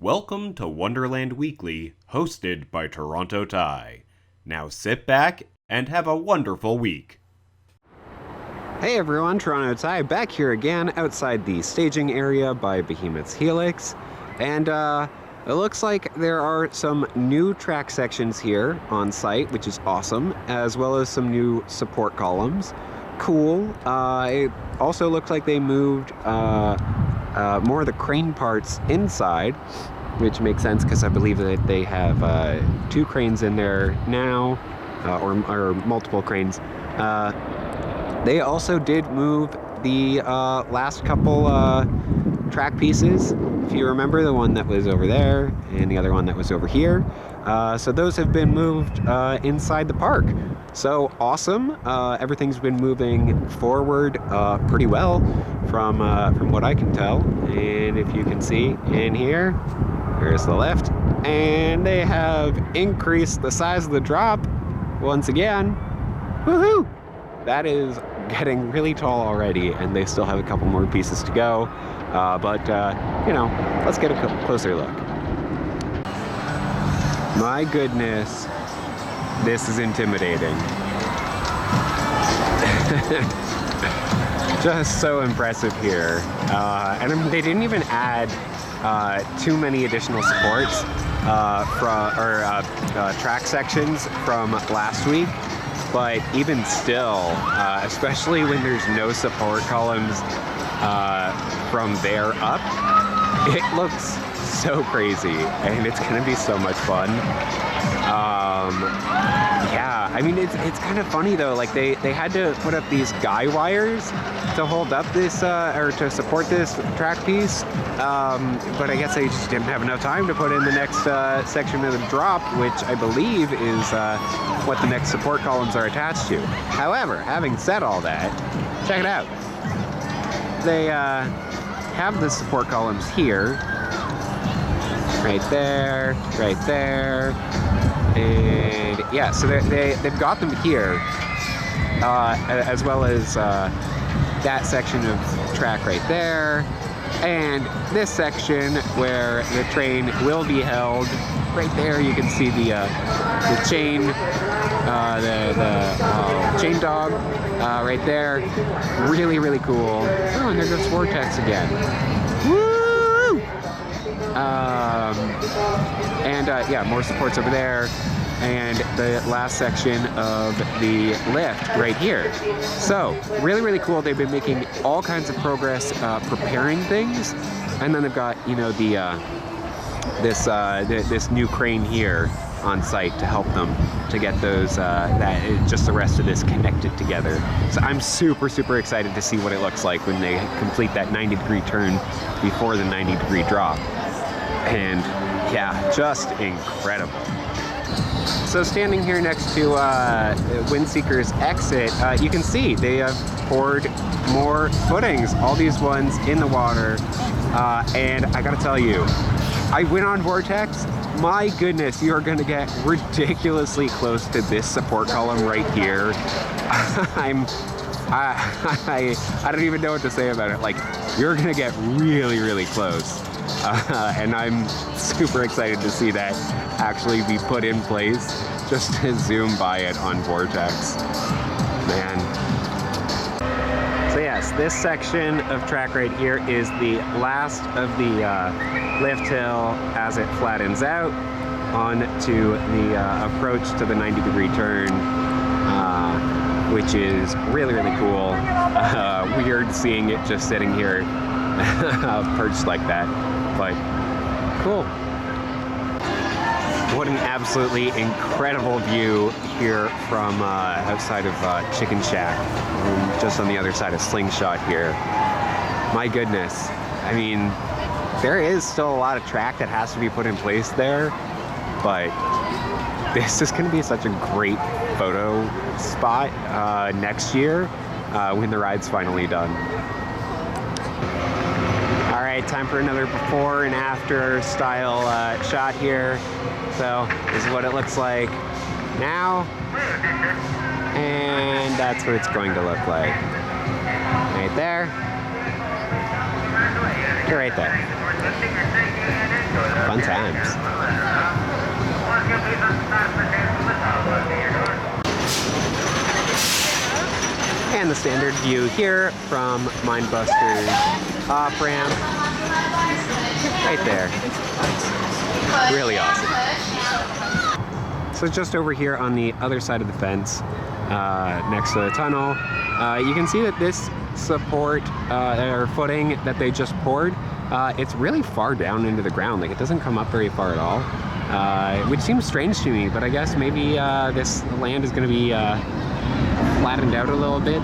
Welcome to Wonderland Weekly, hosted by Toronto Ty. Now sit back and have a wonderful week. Hey everyone, Toronto Ty back here again outside the staging area by Behemoth's Helix. And it looks like there are some new track sections here on site, which is awesome, as well as some new support columns. Cool. It also looks like they moved more of the crane parts inside, which makes sense because I believe that they have two cranes in there now, or multiple cranes. They also did move the last couple track pieces, if you remember, the one that was over there and the other one that was over here. So those have been moved inside the park. So awesome. Everything's been moving forward pretty well from what I can tell. And if you can see in here, here's the lift. And they have increased the size of the drop once again. Woohoo! That is getting really tall already, and they still have a couple more pieces to go. But let's get a closer look. My goodness, this is intimidating. Just so impressive here. And they didn't even add too many additional supports track sections from last week. But even still, especially when there's no support columns from there up, it looks so crazy, and it's gonna be so much fun. Yeah, I mean, it's kind of funny though, like they had to put up these guy wires to hold up this, or to support this track piece, but I guess they just didn't have enough time to put in the next section of the drop, which I believe is what the next support columns are attached to. However, having said all that, check it out. They have the support columns here, right there, and yeah, so they've got them here, as well as that section of track right there, and this section where the train will be held. Right there, you can see the chain, the chain dog, right there. Really, really cool. Oh, and there goes Vortex again. Woo! Yeah, more supports over there. And the last section of the lift right here. So, really, really cool. They've been making all kinds of progress preparing things. And then they've got, this new crane here on site to help them to get those just the rest of this connected together. So I'm super, super excited to see what it looks like when they complete that 90-degree turn before the 90-degree drop. And yeah, just incredible. So standing here next to Windseeker's exit, you can see they have poured more footings, all these ones in the water, and I gotta tell you, I went on Vortex. My goodness, you are going to get ridiculously close to this support column right here. I don't even know what to say about it. Like, you're going to get really, really close. And I'm super excited to see that actually be put in place, just to zoom by it on Vortex. Man. So yes, this section of track right here is the last of the lift hill as it flattens out onto the approach to the 90-degree turn, which is really, really cool. Weird seeing it just sitting here perched like that, but cool. What an absolutely incredible view here from outside of Chicken Shack, just on the other side of Slingshot here. My goodness. I mean, there is still a lot of track that has to be put in place there, but this is going to be such a great photo spot next year when the ride's finally done. All right, time for another before and after style shot here. So this is what it looks like now, and that's what it's going to look like. Right there, right there. Fun Fun times. And the standard view here from Mindbuster's off-ramp. Right there. Really awesome. So just over here on the other side of the fence, next to the tunnel, you can see that this support or footing that they just poured, it's really far down into the ground. Like, it doesn't come up very far at all, which seems strange to me, but I guess maybe this land is going to be flattened out a little bit.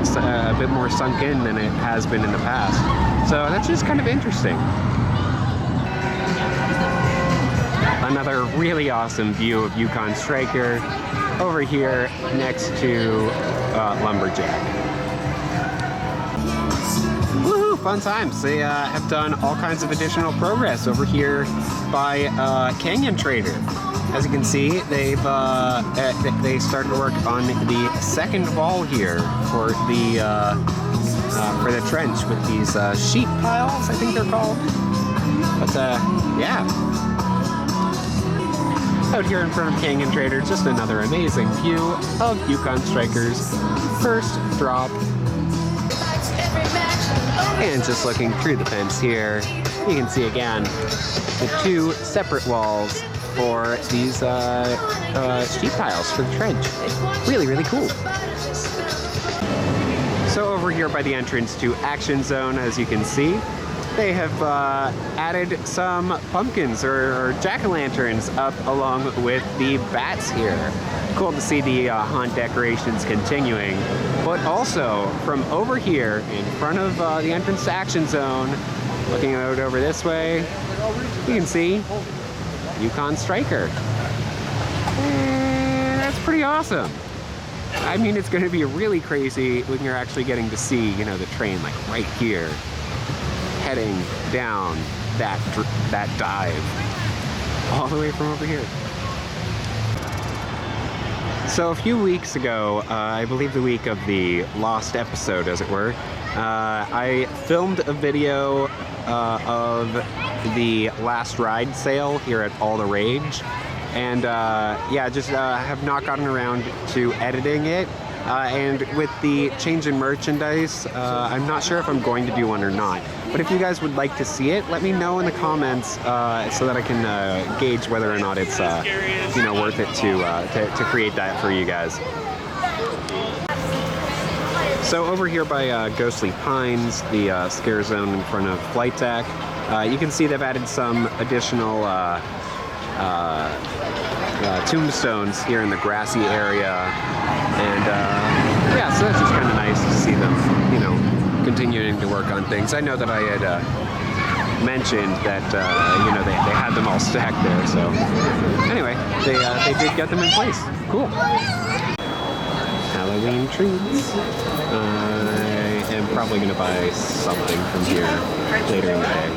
It's a bit more sunk in than it has been in the past. So that's just kind of interesting. Another really awesome view of Yukon Striker over here next to Lumberjack. Woohoo! Fun times. They have done all kinds of additional progress over here by Canyon Trader. As you can see, they started work on the second wall here for the trench with these sheet piles, I think they're called. But yeah. Out here in front of Canyon Trader, just another amazing view of Yukon Striker's first drop. And just looking through the fence here, you can see again the two separate walls for these sheet piles for the trench. Really, really cool. So over here by the entrance to Action Zone, as you can see, they have added some pumpkins or jack-o'-lanterns up along with the bats here. Cool to see the haunt decorations continuing. But also, from over here in front of the entrance to Action Zone, looking out over this way, you can see Yukon Striker. And that's pretty awesome. I mean, it's going to be really crazy when you're actually getting to see, you know, the train like right here, heading down that dive all the way from over here. So a few weeks ago, I believe the week of the lost episode, as it were, I filmed a video of the last ride sale here at All the Rage, and yeah, just have not gotten around to editing it. And with the change in merchandise, I'm not sure if I'm going to do one or not. But if you guys would like to see it, let me know in the comments so that I can gauge whether or not it's you know, worth it to create that for you guys. So over here by Ghostly Pines, the scare zone in front of Flight Deck, you can see they've added some additional tombstones here in the grassy area, and yeah, so that's just kind of nice to see them, you know, continuing to work on things. I know that I had mentioned that you know, they had them all stacked there, so anyway, they did get them in place. Cool. Halloween treats. I am probably going to buy something from here later in the day.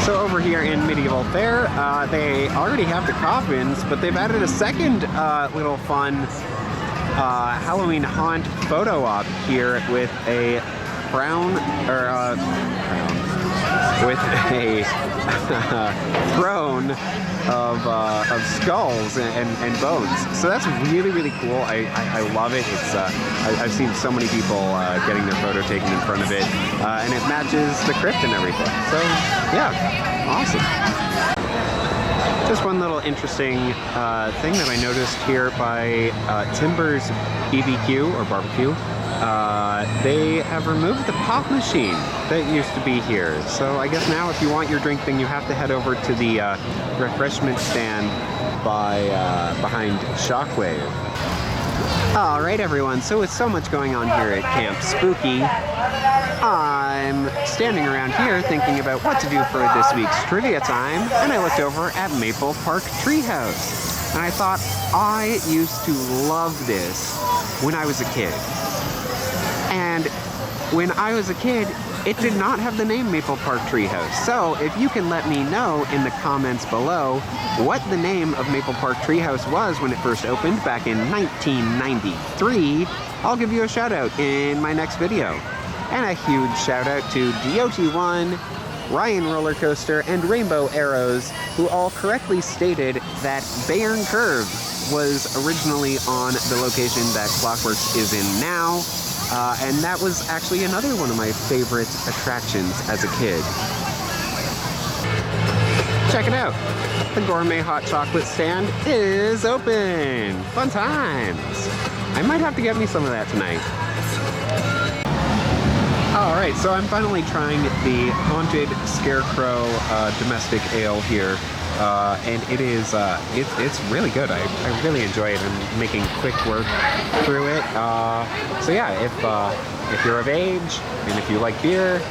So over here in Medieval Fair, they already have the coffins, but they've added a second little fun Halloween haunt photo op here with a with a throne of skulls and bones. So that's really, really cool. I love it. It's I've seen so many people getting their photo taken in front of it, and it matches the crypt and everything. So yeah, awesome. Just one little interesting thing that I noticed here by Timber's BBQ or barbecue. They have removed the pop machine that used to be here. So I guess now if you want your drink thing, you have to head over to the refreshment stand behind Shockwave. Alright everyone, so with so much going on here at Camp Spooky, I'm standing around here thinking about what to do for this week's trivia time, and I looked over at Maple Park Treehouse. And I thought, I used to love this when I was a kid. And when I was a kid, it did not have the name Maple Park Treehouse. So if you can let me know in the comments below what the name of Maple Park Treehouse was when it first opened back in 1993, I'll give you a shout out in my next video. And a huge shout out to DOT1, Ryan Roller Coaster, and Rainbow Arrows, who all correctly stated that Bayern Curve was originally on the location that Clockworks is in now, and that was actually another one of my favorite attractions as a kid. Check it out. The gourmet hot chocolate stand is open. Fun times. I might have to get me some of that tonight. Alright, so I'm finally trying the Haunted Scarecrow domestic ale here. And it is, it's really good. I really enjoy it. I'm making quick work through it. So yeah, if you're of age and if you like beer,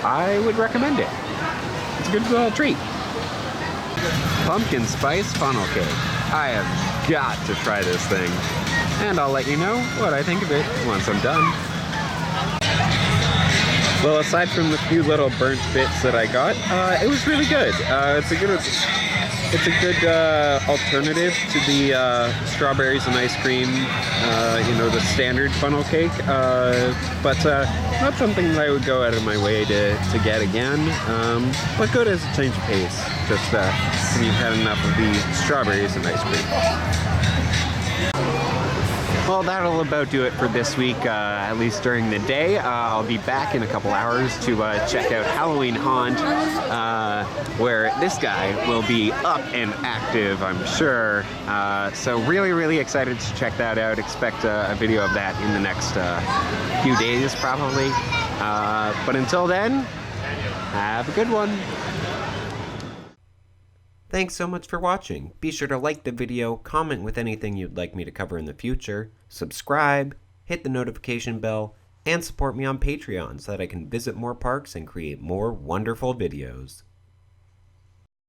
I would recommend it. It's a good little treat. Pumpkin spice funnel cake. I have got to try this thing. And I'll let you know what I think of it once I'm done. Well, aside from the few little burnt bits that I got, it was really good. It's a good alternative to the strawberries and ice cream, the standard funnel cake, but not something that I would go out of my way to get again, but good as a change of pace, just when you've had enough of the strawberries and ice cream. Well, that'll about do it for this week, at least during the day. I'll be back in a couple hours to check out Halloween Haunt, where this guy will be up and active, I'm sure. So really, really excited to check that out. Expect a video of that in the next few days, probably. But until then, have a good one. Thanks so much for watching. Be sure to like the video, comment with anything you'd like me to cover in the future, subscribe, hit the notification bell, and support me on Patreon so that I can visit more parks and create more wonderful videos.